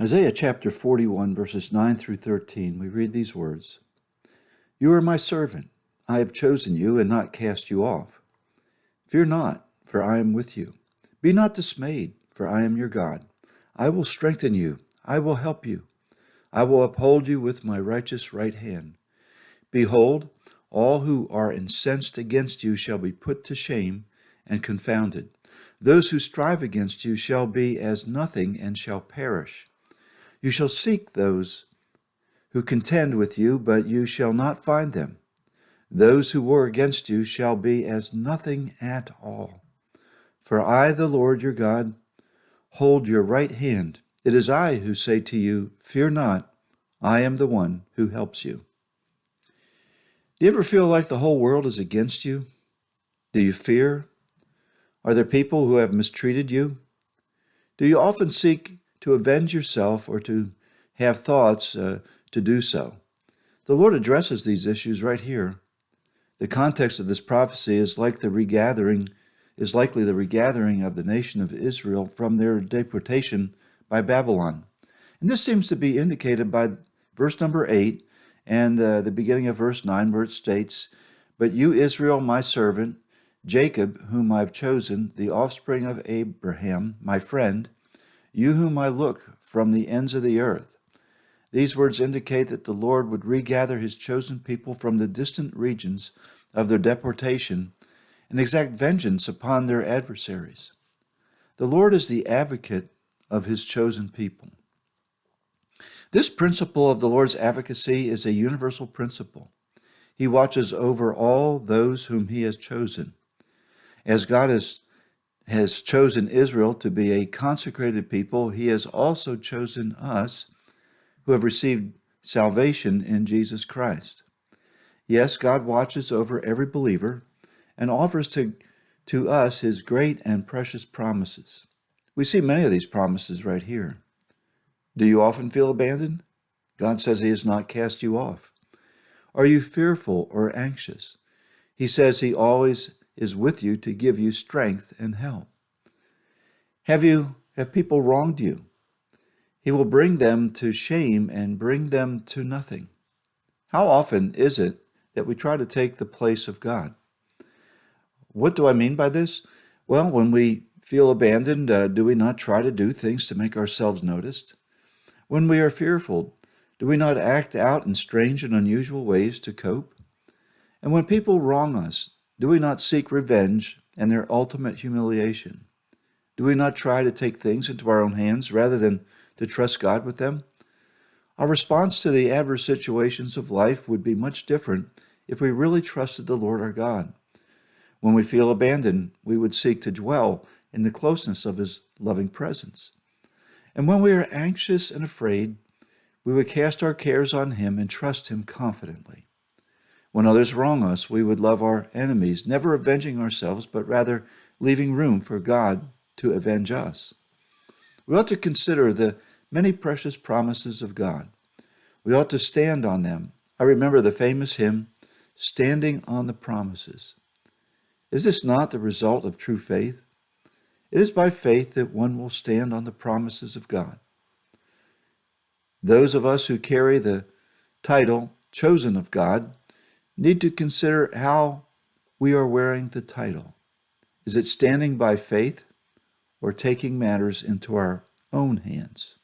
Isaiah chapter 41, verses 9 through 13, we read these words. You are my servant. I have chosen you and not cast you off. Fear not, for I am with you. Be not dismayed, for I am your God. I will strengthen you. I will help you. I will uphold you with my righteous right hand. Behold, all who are incensed against you shall be put to shame and confounded. Those who strive against you shall be as nothing and shall perish. You shall seek those who contend with you, but you shall not find them. Those who war against you shall be as nothing at all. For I, the Lord your God, hold your right hand. It is I who say to you, fear not, I am the one who helps you. Do you ever feel like the whole world is against you? Do you fear? Are there people who have mistreated you? Do you often seek to avenge yourself or to have thoughts to do so? The Lord addresses these issues right here. The context of this prophecy is likely the regathering of the nation of Israel from their deportation by Babylon. And this seems to be indicated by verse number 8 and the beginning of verse 9, where it states, But you, Israel, my servant, Jacob, whom I have chosen, the offspring of Abraham, my friend, you whom I look from the ends of the earth. These words indicate that the Lord would regather his chosen people from the distant regions of their deportation and exact vengeance upon their adversaries. The Lord is the advocate of his chosen people. This principle of the Lord's advocacy is a universal principle. He watches over all those whom he has chosen. As God has chosen Israel to be a consecrated people, he has also chosen us who have received salvation in Jesus Christ. Yes, God watches over every believer and offers to us his great and precious promises. We see many of these promises right here. Do you often feel abandoned? God says he has not cast you off. Are you fearful or anxious? He says he always is with you to give you strength and help. Have people wronged you? He will bring them to shame and bring them to nothing. How often is it that we try to take the place of God? What do I mean by this? Well, when we feel abandoned, do we not try to do things to make ourselves noticed? When we are fearful, do we not act out in strange and unusual ways to cope? And when people wrong us, do we not seek revenge and their ultimate humiliation? Do we not try to take things into our own hands rather than to trust God with them? Our response to the adverse situations of life would be much different if we really trusted the Lord our God. When we feel abandoned, we would seek to dwell in the closeness of his loving presence. And when we are anxious and afraid, we would cast our cares on him and trust him confidently. When others wrong us, we would love our enemies, never avenging ourselves, but rather leaving room for God to avenge us. We ought to consider the many precious promises of God. We ought to stand on them. I remember the famous hymn, Standing on the Promises. Is this not the result of true faith? It is by faith that one will stand on the promises of God. Those of us who carry the title, Chosen of God, need to consider how we are wearing the title. Is it standing by faith or taking matters into our own hands?